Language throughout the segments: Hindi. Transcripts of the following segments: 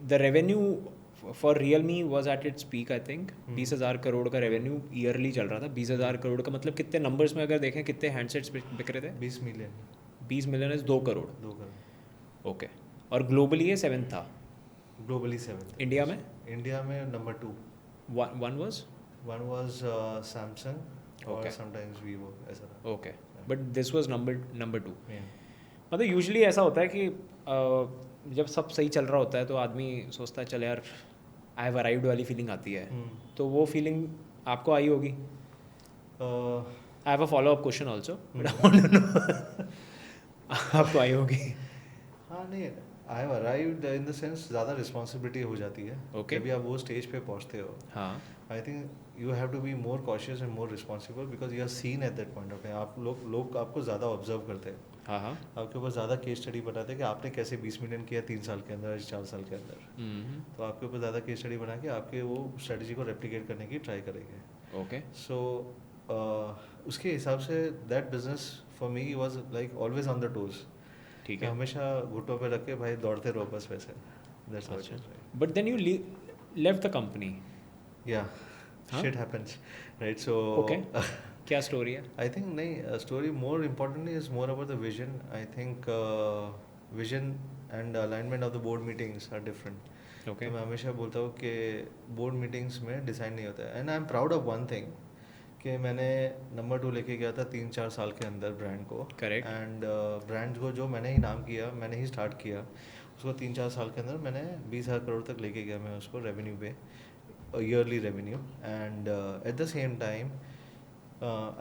The revenue for Realme was at its peak I think 20,000 crore का रेवेन्यू ईयरली चल रहा था. 20,000 करोड़ का मतलब कितने नंबर्स में अगर देखें कितने हैंडसेट्स बिक रहे थे? 20 million. 20 million is 2 crore. 2 crore. Okay. और ग्लोबली ये 7 था. ग्लोबली 7. इंडिया में? इंडिया में नंबर 2. वन वाज सैमसंग और समटाइम्स वीवो ऐसा था. Okay. But this was number 2. Yeah. मतलब यूजुअली ऐसा होता है कि जब सब सही चल रहा होता है तो आदमी सोचता है चल यार आई हैव अराइव्ड वाली फीलिंग आती है. तो वो फीलिंग आपको आई होगी. I have a follow up question also. आपको आई होगी. हाँ नहीं, I have arrived in the sense ज़्यादा रिस्पॉन्सिबिलिटी हो जाती है. Okay. जब भी आप वो स्टेज पे पहुँचते हो. हाँ. I think you have to be more cautious and more responsible because you are seen at that point of time. आप लोग आपको ज़्यादा ऑब्जर्व करते हैं. हाँ हाँ. आपके ऊपर ज़्यादा केस स्टडी बनाते हैं कि आपने कैसे 20 मिलियन किया 3 साल के अंदर 4 साल के अंदर. तो आपके ऊपर ज़्यादा केस स्टडी बना के आपके वो स्ट्रेटजी को रेप्लिकेट करने की ट्राई करेंगे. ओके. सो उसके हिसाब say that business for me was like always on the toes. ठीक है. हमेशा घुटनों पे रख के भाई दौड़ते रहो बस वैसे. That's how it is. But then you left the company. या Huh? shit happens, right? So Okay. क्या स्टोरी है? I think नहीं story more importantly is more about the vision. I think vision and alignment of the board meetings are different. Okay. तो मैं हमेशा बोलता हूँ कि board meetings में डिसाइड नहीं होता है. And I'm proud of one thing कि मैंने नंबर 2 लेके गया था 3-4 साल के अंदर ब्रांड को. Correct. एंड ब्रांड को जो मैंने ही नाम किया, मैंने ही स्टार्ट किया, उसको 3-4 साल के अंदर मैंने 20,000 करोड़ तक लेके गया मैं उसको रेवेन्यू पे. Yearly revenue, and at the same time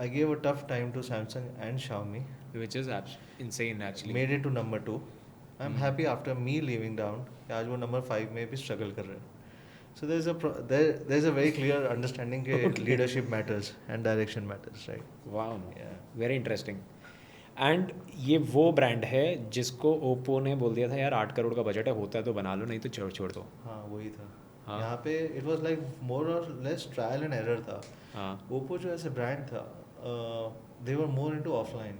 I gave a tough time to Samsung and Xiaomi, Which is insane actually. made it to number 2. I'm happy after me leaving down कि आज वो number 5 में भी struggle कर रहे हैं. So there's a very clear understanding कि leadership matters and direction matters, right? Wow. Yeah. Very interesting. And ये वो ब्रांड है जिसको ओप्पो ने बोल दिया था यार 8 करोड़ का बजट है, होता है तो बना लो, नहीं तो छोड़ दो. हाँ वही था. हाँ. यहाँ पे इट वाज लाइक मोर और लेस ट्रायल एंड एरर था. हाँ. ओप्पो जो ऐसे ब्रांड था दे वर मोर इनटू ऑफलाइन.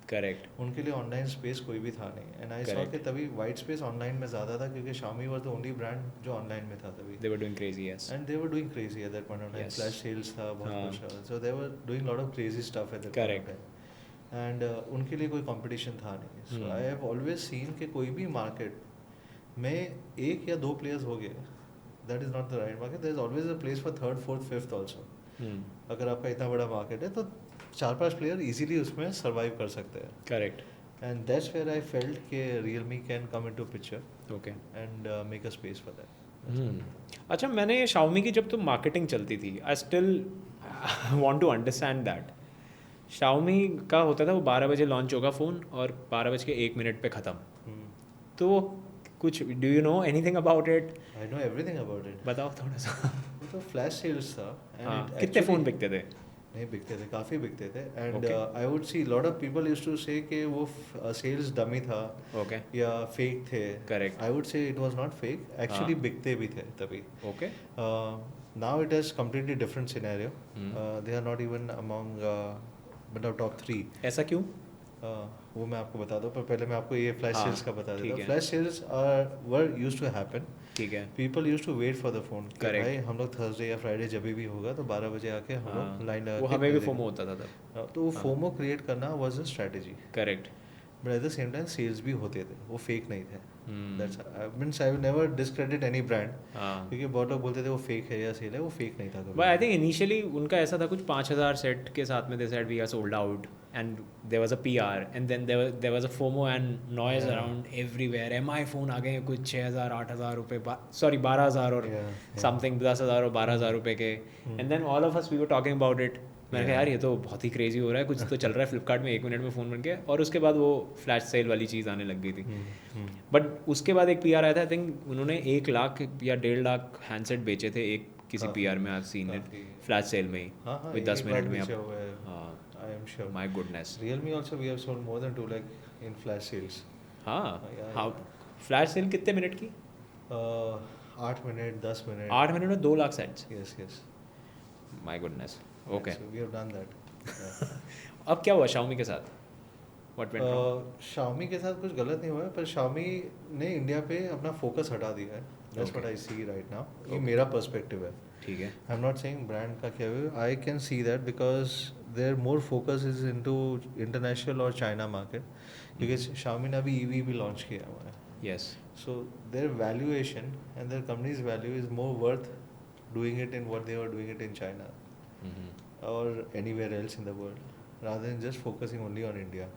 करेक्ट. उनके लिए ऑनलाइन स्पेस कोई भी था नहीं. एंड आई सॉ कि तभी वाइट स्पेस ऑनलाइन में ज़्यादा था क्योंकि Xiaomi was the only brand जो ऑनलाइन में था तभी. They were doing crazy. Yes. And they were doing crazy at that point of time. Flash sales था बहुत कुछ. So they were doing lot of crazy stuff at that point of time. And उनके लिए कोई कंपटीशन था नहीं. So I have always seen कि कोई भी मार्केट में 1 या 2 प्लेयर्स हो गए, that is not the right market. There is always a place for 3rd, 4th, 5th also. अगर आपका इतना बड़ा मार्केट है तो 4-5 प्लेयर इजीली उसमें सर्वाइव कर सकते हैं. Correct. And that's where I felt कि Realme can come into picture. Okay. And make a space for that. अच्छा, मैंने Xiaomi की जब तो मार्केटिंग चलती थी, I still want to understand that. Xiaomi का होता था वो 12 बजे लॉन्च होगा फ़ोन और 12:01 पे ख़त्म. तो वो कुछ do you know anything about it? I know everything about it. बताओ थोड़ा सा. तो फ्लैश सेल्स था. हाँ. कितने फ़ोन बिकते थे? नहीं बिकते थे, काफ़ी बिकते थे. And I would see lot of people used to say कि वो सेल्स डमी था. ओके. या फेक थे. Correct. I would say it was not fake, actually बिकते भी थे तभी. Okay. Now it is completely different scenario. They are not even among मतलब टॉप 3. ऐसा क्यों? वो मैं आपको बता दूं, पर पहले मैं आपको ये फ्लैश सेल्स का बता देता हूँ. Flash sales were used to happen. ठीक है. People used to wait for the phone. भाई हम लोग थर्सडे या फ्राइडे जब भी होगा तो 12 बजे आके हम लोग लाइन लगा. वो हमें भी फोमो होता था तब. तो वो फोमो क्रिएट करना was a strategy. Correct. But at the same time sales भी होते थे, वो फेक नहीं थे. That's means I will never discredit any brand, क्योंकि बहुत लोग बोलते थे वो फेक है या सेल है. वो फेक नहीं था. बट आई थिंक इनिशियली उनका ऐसा था कुछ 5,000 सेट के साथ में they said we are sold out and there was a PR and then there was a FOMO and noise around everywhere. MI phone आ गए कुछ 6,000 8,000 रुपये, सॉरी 12,000 और समथिंग 10,000 और 12,000 रुपये के. And then all of us we were talking about it. मैंने कहा यार ये तो बहुत ही क्रेजी हो रहा है, कुछ तो चल रहा है फ्लिपकार्ट में 1 मिनट में फ़ोन बन के. और उसके बाद वो फ्लैश सेल वाली चीज़ आने लग गई थी. बट उसके बाद एक PR आया था. आई थिंक उन्होंने 1 लाख या 1.5 लाख हैंडसेट बेचे थे एक किसी PR में. I seen it flash sale में ही विद 10 मिनट में. हाँ, I am sure. My goodness. Realme also we have sold more than 2 lakh in flash sales. हाँ. How? Flash sale कितने मिनट की? 8 मिनट 10 मिनट. 8 मिनट में 2 lakh sets. Yes. My goodness. Okay. So we have done that. अब क्या हुआ Xiaomi के साथ? What went wrong? Xiaomi के साथ कुछ गलत नहीं हुआ है, पर Xiaomi ने इंडिया पे अपना फोकस हटा दिया है. That's what I see right now. ये मेरा पर्सपेक्टिव है. ठीक है. I am not saying brand का क्या है. I can see that because their more focus is into international और चाइना मार्केट. क्योंकि Xiaomi ने अभी EV भी लॉन्च किया हुआ है. Yes. So their valuation and their company's value is more worth doing it in what they were doing it in China or anywhere else in the world rather than just focusing only on India.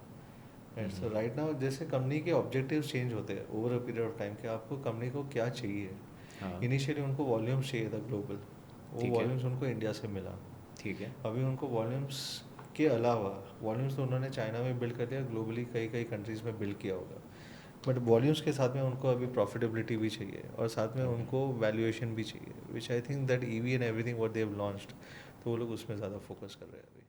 And so right now जैसे कंपनी के ऑब्जेक्टिव्स चेंज होते हैं over a period of time कि आपको कंपनी को क्या चाहिए. इनिशियली उनको वॉल्यूम्स चाहिए था ग्लोबल. वो वॉल्यूम्स उनको इंडिया से मिला. ठीक है. अभी उनको वॉल्यूम्स के अलावा वॉल्यूम्स तो उन्होंने चाइना में बिल्ड कर लिया. ग्लोबली कई कई कंट्रीज़ में बिल्ड किया होगा. बट वॉल्यूम्स के साथ में उनको अभी प्रॉफिटेबिलिटी भी चाहिए और साथ में उनको वैल्यूएशन भी चाहिए. Which I think that EV and everything what they have launched. तो वो लोग उसमें ज़्यादा फोकस कर रहे हैं अभी.